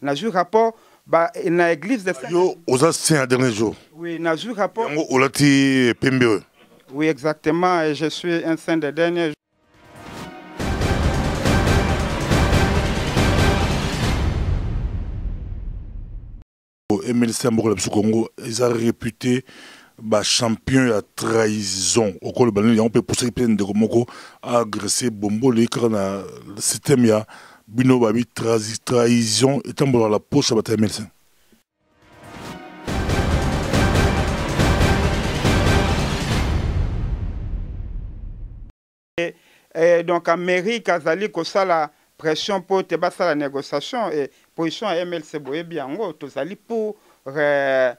Nazu rapport na église de Saint. Yo, aux c'est un dernier jour. Oui, nazu rapport. Oui, exactement. Et je suis un saint de dernier jour. MLC Amboka Congo, ils ont réputé champion à trahison. Au cours de on peut pousser plein de Komoko à agresser Bombo, le système ya Bino Babi trahison étant dans la poche à MLC. Et donc, à mairie, Kazali, ça la pression pour te battre la négociation et position à MLC Boye bien, tous allés pour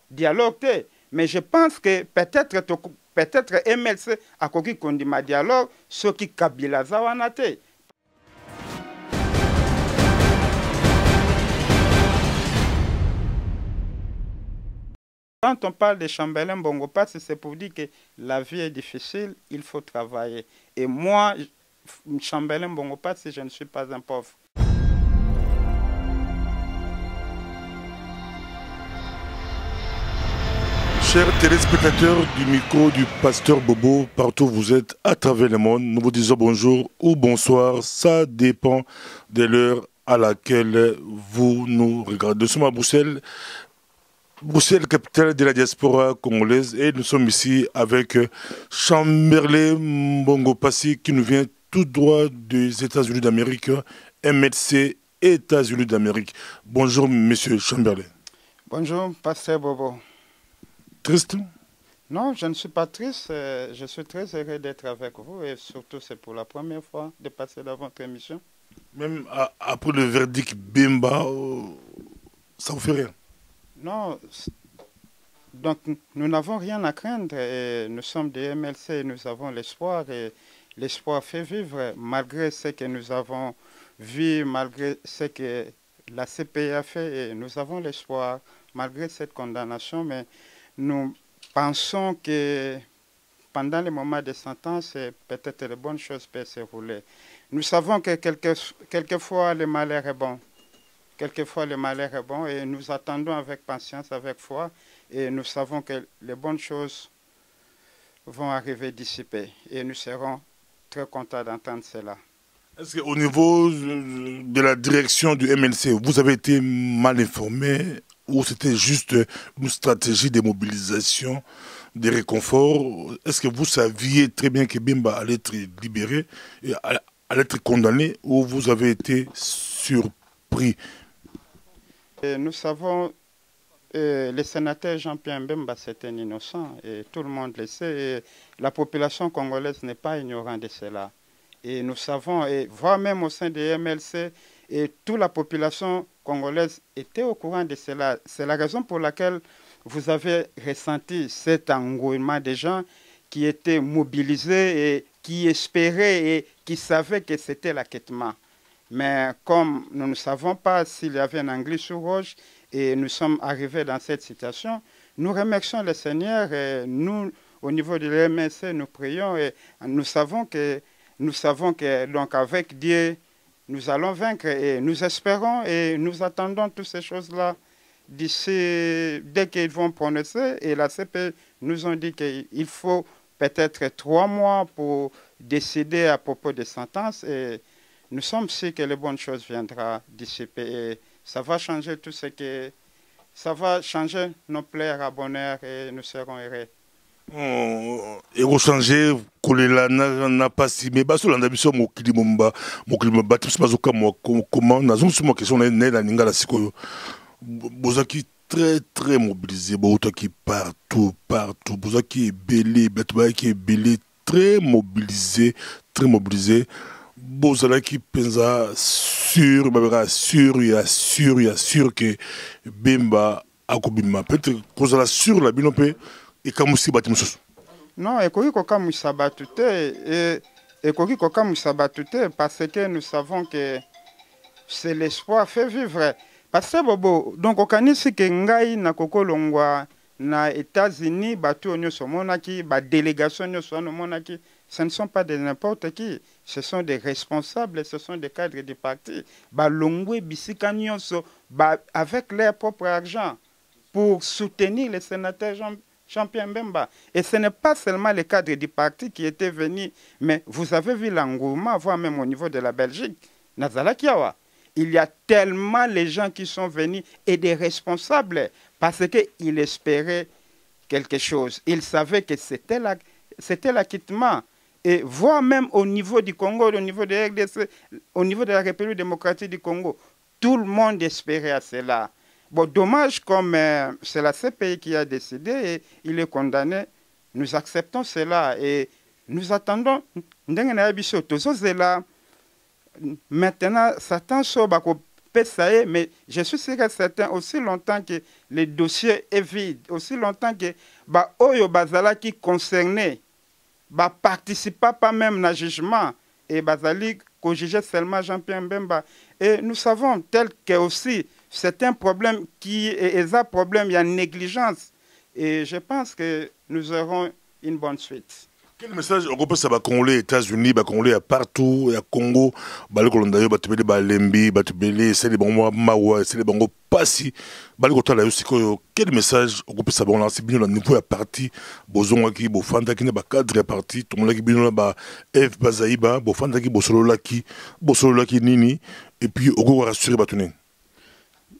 dialoguer. Mais je pense que peut-être MLC a koki kondima dialogue, ce qui Kabila Zawanate. Quand on parle de Chambelin Bongo Pass, c'est pour dire que la vie est difficile, il faut travailler. Et moi, Chambelin Bongo Pass, je ne suis pas un pauvre. Chers téléspectateurs du micro du pasteur Bobo, partout où vous êtes à travers le monde, nous vous disons bonjour ou bonsoir, ça dépend de l'heure à laquelle vous nous regardez. Nous sommes à Bruxelles, capitale de la diaspora congolaise, et nous sommes ici avec Chamberlain Mbongo Passy qui nous vient tout droit des États-Unis d'Amérique, MLC États-Unis d'Amérique. Bonjour monsieur Chamberlain. Bonjour pasteur Bobo. Triste? Non, je ne suis pas triste. Je suis très heureux d'être avec vous et surtout c'est pour la première fois de passer dans votre émission. Même après le verdict Bemba, ça vous fait rien? Non, donc nous n'avons rien à craindre et nous sommes des MLC et nous avons l'espoir et l'espoir fait vivre malgré ce que nous avons vu, malgré ce que la CPI a fait et nous avons l'espoir malgré cette condamnation, mais nous pensons que pendant le moment de sentence, peut-être les bonnes choses peuvent se rouler. Nous savons que quelquefois le malheur est bon. Quelquefois le malheur est bon et nous attendons avec patience, avec foi et nous savons que les bonnes choses vont arriver dissipées et nous serons très contents d'entendre cela. Est-ce qu'au niveau de la direction du MLC, vous avez été mal informé ou c'était juste une stratégie de mobilisation, de réconfort? Est-ce que vous saviez très bien que Bemba allait être libéré et allait être condamné ou vous avez été surpris? Et nous savons le sénateur Jean-Pierre Bemba c'est un innocent et tout le monde le sait et la population congolaise n'est pas ignorante de cela. Et nous savons, et voire même au sein des MLC, et toute la population congolaise était au courant de cela. C'est la raison pour laquelle vous avez ressenti cet engouement des gens qui étaient mobilisés et qui espéraient et qui savaient que c'était l'acquittement. Mais comme nous ne savons pas s'il y avait un anglais sur roche et nous sommes arrivés dans cette situation, nous remercions le Seigneur et nous, au niveau de l'MLC, nous prions et nous savons que donc avec Dieu, nous allons vaincre et nous espérons et nous attendons toutes ces choses-là d'ici, dès qu'ils vont prononcer. Et la CP nous ont dit qu'il faut peut-être 3 mois pour décider à propos des sentences et nous sommes sûrs que les bonnes choses viendront dissiper et ça va changer tout ce que... Ça va changer nos plaies à bonheur et nous serons heureux. Et changer kolela na pasi mais baso landa biso mokili momba batisi bazoka comment nazongi sur ma question na ningala sikoyo bozaki très mobilisé botaki partout bozaki belé batubaki belé très mobilisé bozalaki penza sûr que Bemba akobima peut-être kozala sur la binope. Non, ekoki kokamwisa bato te ekoki kokamwisa bato te parce que nous savons que c'est l'espoir fait vivre. Parce que bobo donc okanisi ke ngai na kokolongwa na États-Unis, bateau nyonso monaki, ba délégation nyonso monaki, ce ne sont pas de n'importe qui, ce sont des responsables, ce sont des cadres du parti. Ba longwe bisika nyonso, ba avec leur propre argent pour soutenir les sénateurs Jean-Pierre Mbemba. Et ce n'est pas seulement les cadres du parti qui étaient venus, mais vous avez vu l'engouement, voire même au niveau de la Belgique, Nazalakiawa. Il y a tellement les gens qui sont venus et des responsables parce qu'ils espéraient quelque chose. Ils savaient que c'était l'acquittement. Et voire même au niveau du Congo, au niveau de RDC, au niveau de la République démocratique du Congo, tout le monde espérait à cela. Bon, dommage, comme c'est la CPI qui a décidé et il est condamné, nous acceptons cela et nous attendons. Maintenant, Satan sort mais je suis sûr que certain, aussi longtemps que le dossier est vide, aussi longtemps que Oyo Bazala qui concerné, participa pas même au jugement et Bazali qu'on jugeait seulement Jean-Pierre Mbemba. Et nous savons tel que aussi c'est un problème qui est un problème, il y a une négligence. Et je pense que nous aurons une bonne suite. Quel message on peut savoir Congolais, États-Unis, Congolais Partout, à Congo, Balikolondayo, Batubeli, Balembi, Batubeli, c'est les bons Mawa, c'est les bons Passi, Balikotala aussi. Quel message on peut savoir là, c'est bien le niveau à parti, Bozongaki, Bofandaki, Bakadre parti, tout le monde qui bien là, F Bazaïba, Bofandaki, Bosololaki, Nini, et puis on va rassurer Batunen.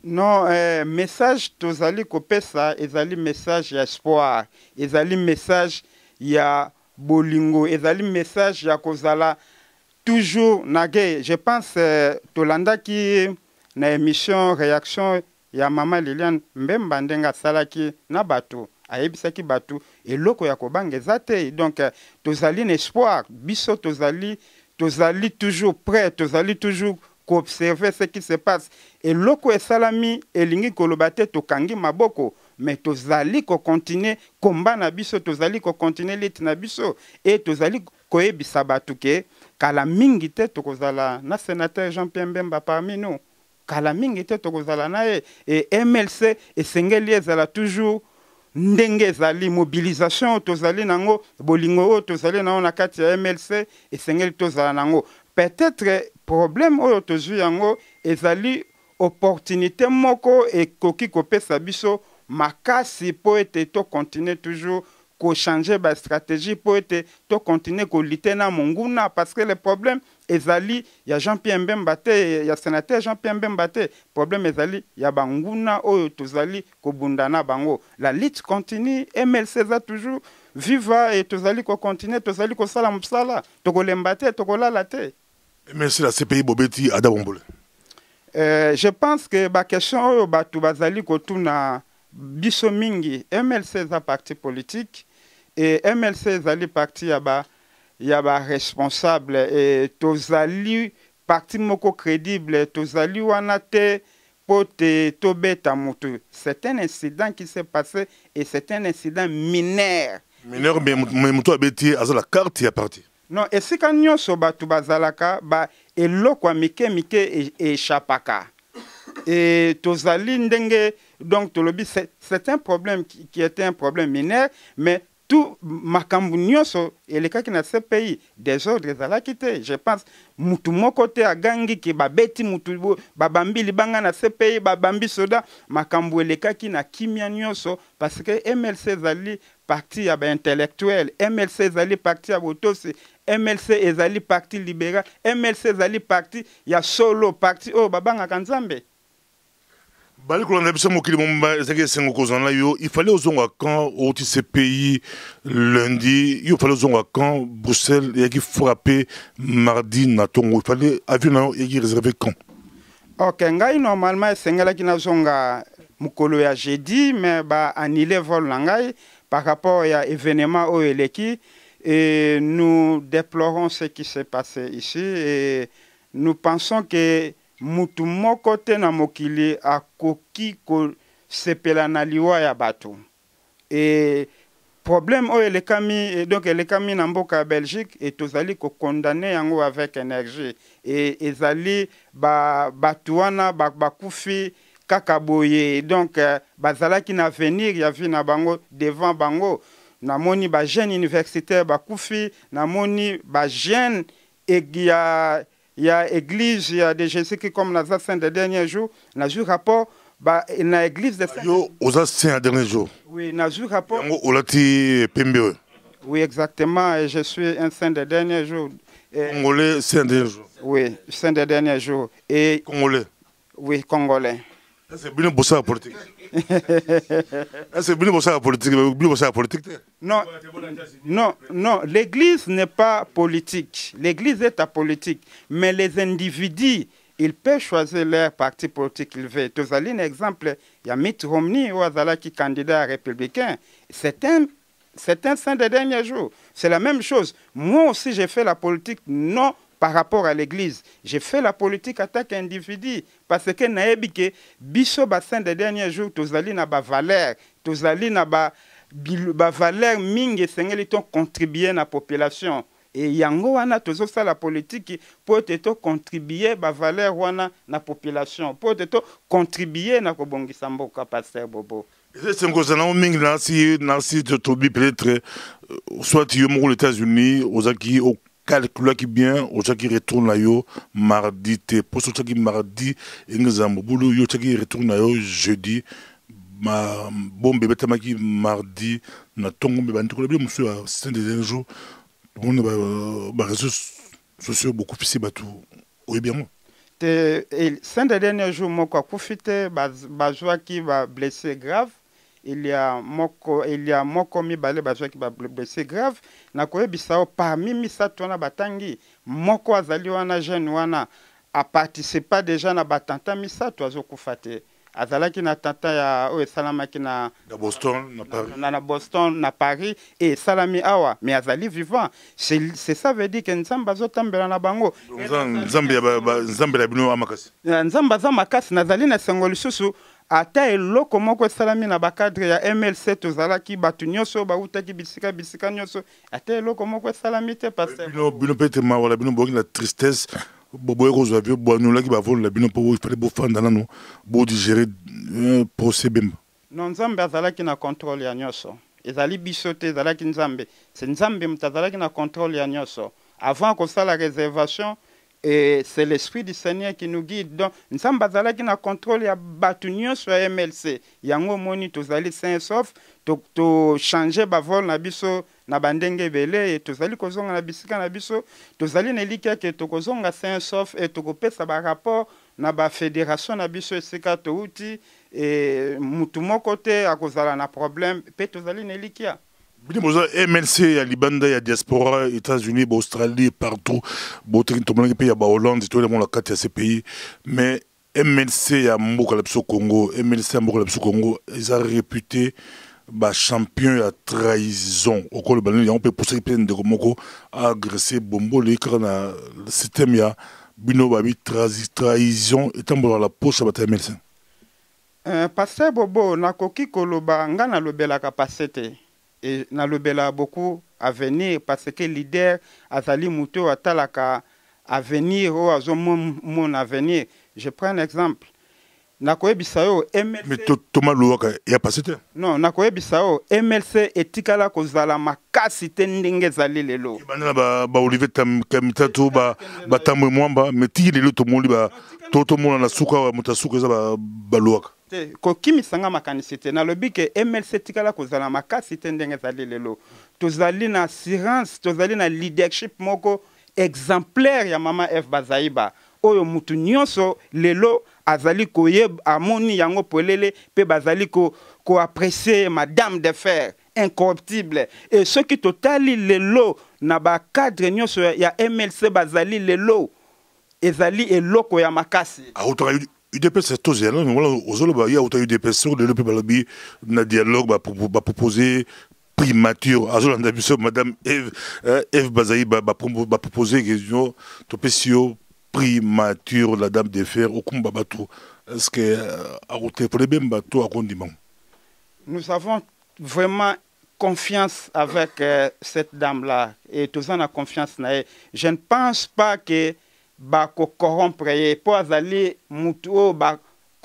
Non, message tozali kopesa, ezali message espoir, ezali message ya bolingo, ezali message ya kozala toujours nage. Je pense tolanda ki na émission réaction ya Mama Liliane Mbemba ndenga salaki na bato ayebisaki bato eloko ya kobangeza te. Donc tozali espoir, biso tozali toujours prêt, tozali toujours observer ce qui se passe. Et loko e salami elingi kolobate tokangi maboko, mais tozali ko continuer combat na biso, tozali ko continuer lit na biso et tozali koyebisa batu ke kala mingi te tokozala na sénateur Jean-Pierre Mbemba parmi nous. Kala mingi te tokozala na et MLC esengeli ezala toujours ndenge ezali mobilisation tozali nango bolingo tozali nango na kati ya MLC esengeli tozala nango. Peut-être problème oyo tozwi yango ezali opportunité moko et koki kopesa biso makasi po ete to continuer toujours ko changer ba stratégie po ete to continuer ko lutter na monguna parce que le problème ezali ya Jean-Pierre Mbemba te ya sénateur Jean-Pierre Mbemba te problème ezali ya banguna oyo tozali ko bundana bango. La lutte continue, MLC za toujours viva et tozali ko continuer tozali ko sala msala to ko lemba te to ko lala te. Merci la CPI Bobeti Adabombole. Je pense que la question est batu bazali kotuna biso mingi MLC za parti politique et MLC zali parti yaba responsable et tozali parti moko crédible tozali wana te pote tobeta mutu. C'est un incident qui s'est passé et c'est un incident mineur. Mineur mais mutu abeti azala carte ya parti. Non, et si quand nous sommes bazalaka, et l'eau mike échappaka. Et tozali ndenge, donc c'est un problème qui était un problème mineur, mais tout makambu nyonso et les cas qui na ce pays des ordres zala kité. Je pense mutu moko te agangi ki babeti mutu babambi libanga na ce pays babambi soda makambu les cas qui na kimia nyonso parce que MLC zali parti ya ba intellectuel, MLC zali parti ya botosi, MLC ezali parti libéral, MLC ezali parti ya solo parti oh babanga kanzambe. Il fallait aux gens quand au CPI lundi, il fallait aux gens quand Bruxelles il y a frappé mardi na Tongo. Il fallait avion il y réservé quand. Ok, ngai normalement sengela kina zonga mukolo ya jeudi mais annulé vol ngai par rapport à événement au eleki et nous déplorons ce qui s'est passé ici et nous pensons que mutu moko te na mokili akoki ko sepela na liwa ya bato et problème o elekami et donc elekami na mboka Belgique et tozali ko condamner yango avec énergie et ezali batu wana bakufi kaka boye. Donc bazala qui na venir ya vi na bango devant bango. Na moni ba jeune universitaire ba koufi, na moni ba jeune et il y a église, il y a des Jésus qui comme la saint des derniers jours, na ju rapport ba na église de yo aux saint des derniers jours. Oui, na ju rapport. Olati pembe. Oui, exactement, et je suis un saint des derniers jours. Congolais, saint des derniers jours. Oui, saint des derniers jours. Et Congolais. Oui, congolais. C'est bien pour ça politique. C'est bien pour ça politique, bien pour ça politique. Non, non, non, l'église n'est pas politique. L'église est apolitique. Mais les individus, ils peuvent choisir leur parti politique qu'ils veulent. Tu as un exemple, il y a Mitt Romney, qui est candidat républicain. C'est un saint des derniers jours. C'est la même chose. Moi aussi, j'ai fait la politique, non par rapport à l'église. J'ai fait la politique en tant qu'individu. Parce que naebi ke biso bassin des derniers jours, tozali na ba valeur, tozali na ba valeur mingi sengeli ton contribuer na population. Et yango wana tozo sa la politique pour te contribuer ba valeur wana na population, pour te contribuer na kobongisa mboka pasteur Bobo. C'est que ça n'a pas si peut-être soit tu es aux États-Unis, aux Aki, au calcul qui bien, aux gens qui retournent là mardi, pour ceux qui mardi, et nous avons boulot, yo qui retournent là jeudi, ma bombe bébé tamaki mardi, na tongo bébé antico bien monsieur c'est des jours, on a réseaux sociaux beaucoup plus bateau, oui bien moi. Ces derniers jours, moi quoi profiter, bazwa qui va blessé grave. Il y a moko mibale bazwa qui va blessé grave. Na koye bisao parmi misato na batangi moko azali wana jeune wana a participé déjà na batanta misato azokufate. Azalaki na tata ya o salamaki na Boston, na Paris. Na Boston, na Paris et salami awa mais azali vivant. C'est ça veut dire que nzamba zotambela na bango. Nzambe la bino amakasi. Nzamba za makasi nazali na sengoli susu ata eloko moko salami na bakadre ya MLC tozalaki batu nyonso bautaki bisika nyonso ata eloko moko salami te parce bino pete ma wala bino bongi la tristesse boboye kozwa vio boanolaki bavola bino po il fallait bofanda nano bo digérer procès bemba. Non nzambe azalaki na contrôle ya nyonso ezali biso te ezalaki nzambe c'est nzambe mutazalaki na contrôle ya nyonso avant kosala réservation. Et c'est l'esprit du Seigneur qui nous guide. Donc, nous sommes qui na contrôle ya batu nyonso ya MLC. Yango moni tozali sain sauf to changer ba vol na biso na bandenge belé et tozali kozonga na bisika na biso tozali na likia ke to kozonga sain sauf et to kopesa ba rapport na ba fédération na biso esika to uti et mutu moko te akozala na problème pe tozali na likia. MLC, il y a Libanda, il y a diaspora, États-Unis, Australie, partout. Il y a Hollande, tout le monde a ces pays. Mais MLC, il y a Mokalapso Congo. MLC, il y a Mokalapso Congo. Ils ont réputé champion à trahison. Au cours de l'année, on peut pousser plein de Moko à agresser Bombo. Le système, il y a Bino Babi, trahison. Et tant dans la poche, ça va MLC. Pasteur Bobo, Nakoki Koloba, Ngana Lobela Capacité. Et nalobela beaucoup à venir parce que leader azali muto atalaka à venir ou azo mon avenir. Je prends un exemple. Nakoye Bisao MLC. Mais Thomas Louaka y a passé. Non, Nakoye Bisao MLC etikala kozala makasi te ndenge zali lelo. Bana ba Olivier Kamitato ba tamwe mwamba mais ti lelo to moli ba toto mona na suka mutasuka za ba Louaka. Kokimi sanga makanisite na lobi ke MLC tikala kozala makasi te ndenge zali lelo tozali na assurance tozali na leadership moko exemplaire ya mama F Bazaiba oyo mutu nyonso lelo azali koye amoni yango polele pe bazali ko apprécier madame de fer incorruptible et ce qui totali lelo na ba cadre nyonso ya MLC bazali lelo ezali eloko ya makasi UDPS c'est tout zéro mais voilà il y a autant UDPS sur le peuple balabi na dialogue va proposer primature azolanda biso madame Eve Bazaï va proposer question topesio primature la dame de fer au kumba bato est-ce que à côté pour les bemba to a condiment. Nous avons vraiment confiance avec cette dame là et tous en a confiance na je ne pense pas que ba ko corrompre po azali mutu ba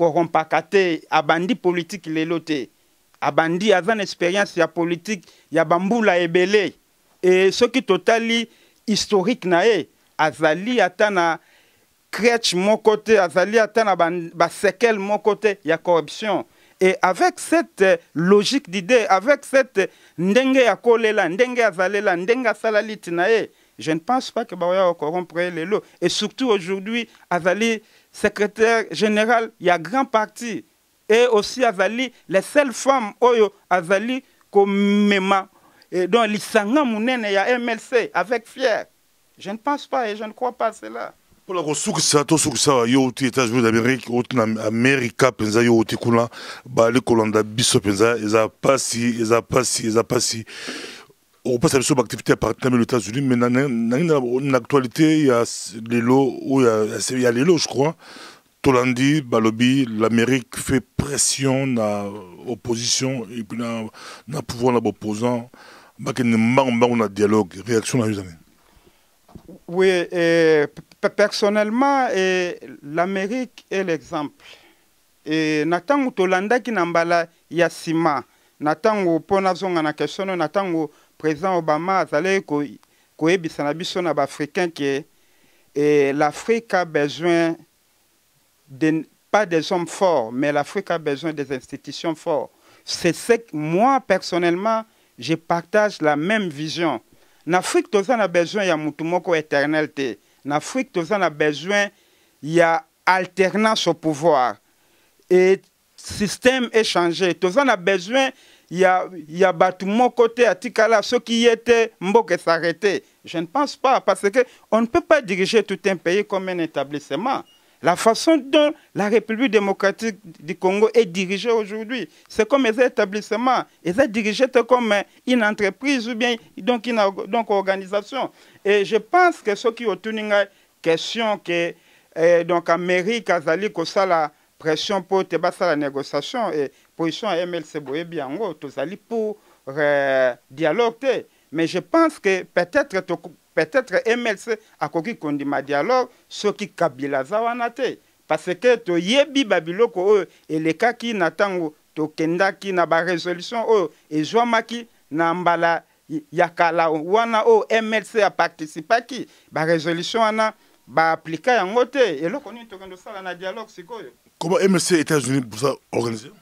akorompaka te abandi politique lelo te abandi aza na expérience ya politique ya bambula ebele et soki totali historique na ye azali ata na crèche moko te azali ata na basequelle moko te ya corruption. Et avec cette logique d'idée, avec cette ndenge ya kolela, ndenge azalela, ndenge asalali tinae, je ne pense pas que Baoya corrompre les lots. Et surtout aujourd'hui, Azali, secrétaire général, il y a grand parti. Et aussi Azali, les seules femmes, Oyo, Azali, Komema, et donc l'Isanga Mounene, il y a MLC, avec fier. Je ne pense pas et je ne crois pas à cela. Pour la ressource, tout ce ça, yo aux États-Unis d'Amérique, au Amérique, penza yo au Tikula, bah les Colanda biso penza, ils a pas si. On passe à l'activité à partir des États-Unis, mais dans l'actualité, il y a les lots, il y a les lots, je crois. Tolandi, Balobi, l'Amérique fait pression à l'opposition et puis dans le pouvoir de l'opposant, bah qu'il y a un dialogue, réaction dans les années. Oui, personnellement, l'Amérique est l'exemple. Et Natango Tolanda qui n'embala Yassima, Natango Ponazonga na question, Natango président Obama azale koyebisa na biso na b'Africain que l'Afrique a besoin pas des hommes forts, mais l'Afrique a besoin des institutions fortes. C'est ce que moi personnellement je partage la même vision. En Afrique, tous on a besoin de mutumoko éternel. En Afrique, tous on a besoin il y a alternance au pouvoir. Et le système est changé. Tous on a besoin il y a bâtiment côté à Tikala, ceux qui étaient mboke s'arrêter. Je ne pense pas, parce qu'on ne peut pas diriger tout un pays comme un établissement. La façon dont la République démocratique du Congo est dirigée aujourd'hui, c'est comme les établissements. Ils sont dirigés comme une entreprise ou bien donc une organisation. Et je pense que ceux qui ont une question que donc Amérique a la pression pour la négociation et position à MLC bien tous allés pour dialogue. Mais je pense que peut-être MLC a koki kondima dialogue ce qui Kabila zawanate parce que to yebi babiloko et les cas qui natango to kenda ki na ba résolution et joamaki na mbala yakala wana MLC a participé qui ba résolution ana ba appliquer yango te et lo koni to kendo sala na dialogue sikoyo. Comment MLC États-Unis pour ça organiser?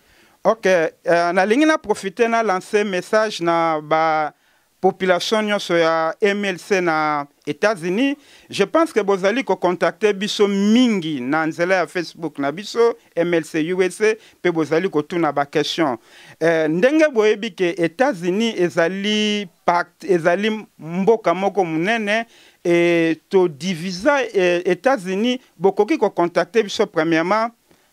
OK, na lingi na profiter na lancer message na ba population nyonso ya MLC na États-Unis. Je pense que bozali ko contacter biso mingi na nzela ya Facebook na biso MLC USA pe bozali ko tuna ba question. Ndenge boyebi ke États-Unis ezali pacte ezali mboka moko munene et to divisa États-Unis bokoki ko contacter biso premièrement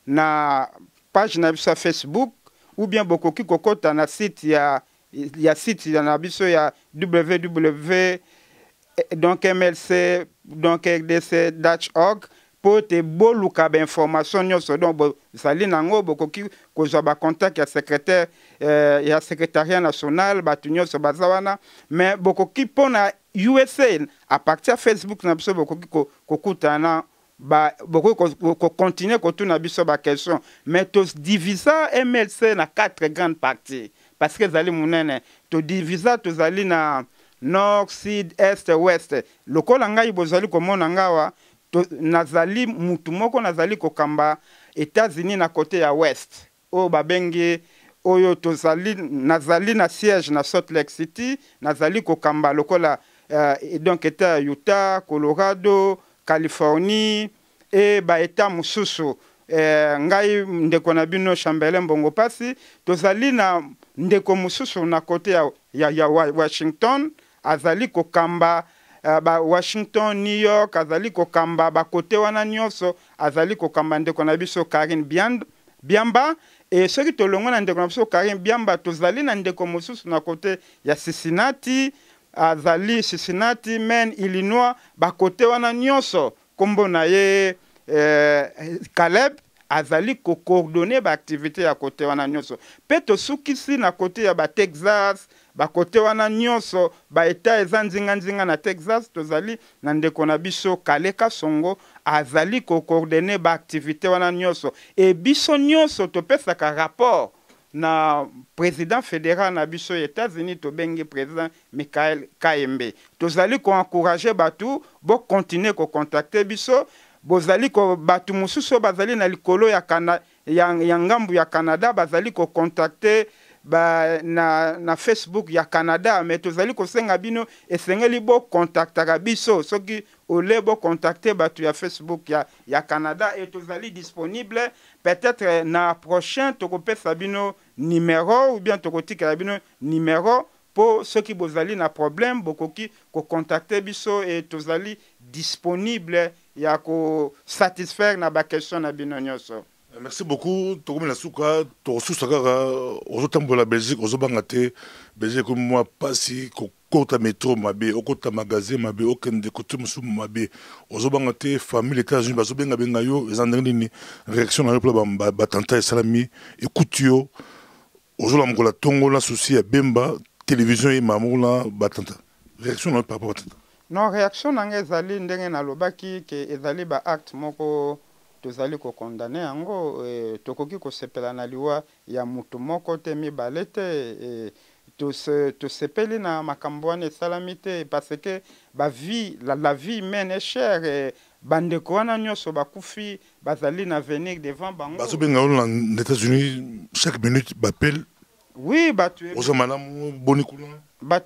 na page na biso Facebook ou bien bokoki ko kota na site ya il y a site il y a biso ya www donc mlc donc rdc.org pour te boluka ba information nyonso donc sali nango bokoki kozwa ba contact ya secrétaire ya secrétariat national batu nyonso bazawana mais bokoki pona USA à partir de Facebook na biso bokoki kokutana ba bokoki ko continuer ko tuna biso ba question mais tous divisa MLC na 4 grandes parties. Parce que zali munene to divisa to zali na nord, sud, est, ouest. Lokola ngai bozali komona ngawa to nazali mutu moko nazali kokamba États-Unis na côté ya ouest. O babengi oyo to zali nazali na siège na Salt Lake City, nazali kokamba lokola donc état Utah, Colorado, Californie et ba état mususu. Ngai ndeko na bino Chambelin Bongo Pasi tozali na ndeko mususu na kote ya Washington azali kokamba ba Washington, New York azali kokamba ba kote wana nyonso azali kokamba ndeko na biso Karine Biamba et soki tolongo na ndeko na biso Karine Biamba tozali na ndeko mususu na kote ya Cincinnati azali Cincinnati, Maine, Illinois ba kote wana nyonso kombo na ye Caleb azali coordonner ba activité à côté wana nyonso peto sukisi na côté ya ba Texas bakote wana nyonso baeta eza nzinga na Texas tozali na ndeko na biso Kaleka Songo azali kocoordonner baactivité wana nyonso e biso nyonso topesaka rapport na président fédéral na biso États-Unis tobengi président Michael Kayembe tozali ko encourager batu bo continuer ko contacter biso bozali ko batu mususu bazali na likolo ya ngambu ya Canada bazali ko contacter na Facebook ya Canada mais tozali ko senga bino esengeli bo contactaka biso soki ole bo contacter batu ya Facebook ya Canada et tozali disponible peut-être na prochain tokopesa bino numéro ou bien tokotika bino numéro pour ceux qui bozali na problème bokoki ko contacter biso et tozali disponible ya ko satisfaire na ba question na bino nyonso. Merci beaucoup. Tokomi na suka to susaka ozotambola Belgique ozobanga te Belgique comme moi pasi ko kota métro mabe okota magasin mabe okende kote musu mabe ozobanga te famille États-Unis bazobenga benga yo ezandeni ni réaction na yo batanta salami écoute yo ozola mkola tongo na souci ya bemba télévision et mamula batanta réaction na par rapport batanta non réaction na ezali ndenge na lobaki ke ezali ba acte moko tozali ko condamner yango tokoki ko sepela na liwa ya mutu moko te mibale te to sepeli na makambo wana esalami te parce que la vie humaine est chère bandeko wana nyonso bakufi bazali na venir devant bango bazobenga aux États-Unis chaque minute bappelle oui batu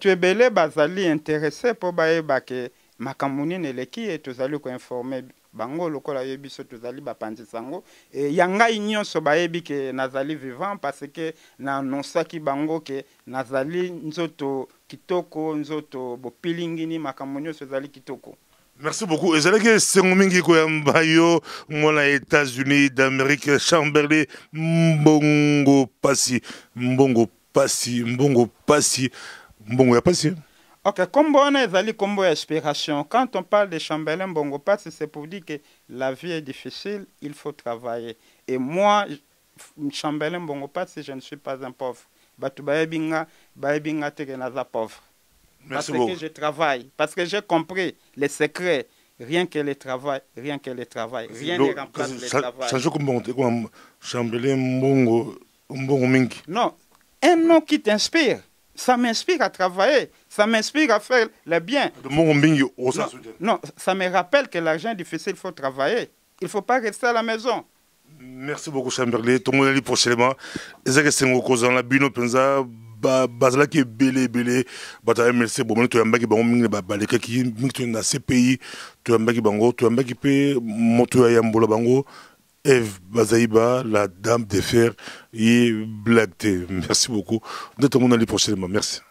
ebele bazali intéressé po bayeba ke makambo nini eleki e tozali ko informer bango lokola yebiso tozali bapanzi sango e yangai nyonso bayebi ke nazali vivant parce que na annonsaki bango ke nazali nzoto kitoko nzoto bopilingini makambo nyonso ezali kitoko. Merci beaucoup. Ezalaki sengo mingi ko yamba yo mona États-Unis d'Amérique Chamberlain mbongo pasi mbongo ya pasi. Ok, comme on a combo inspiration. Quand on parle de Chambellan Bongo Pass, c'est pour dire que la vie est difficile, il faut travailler. Et moi, Chambellan Bongo Pass, je ne suis pas un pauvre. Batu baebinga tegenaza pauvre. Parce que je travaille, parce que j'ai compris les secrets. Rien que le travail, rien ne remplace le travail. Chambellan Bongo mingi. Non, un nom qui t'inspire. Ça m'inspire à travailler, ça m'inspire à faire le bien. Non, ça me rappelle que l'argent est difficile, il faut travailler. Il ne faut pas rester à la maison. Merci beaucoup, Chamberlain. Tout le monde est prochainement. La bino penza bazalaki belé bata MLC bon to yambaki bango mingi baleka ki mingi na CPI to yambaki bango to yambaki pe moto ya yambola bango Eve Bazaïba, la dame de fer et Black T. Merci beaucoup. Nous sommes prochainement. Merci.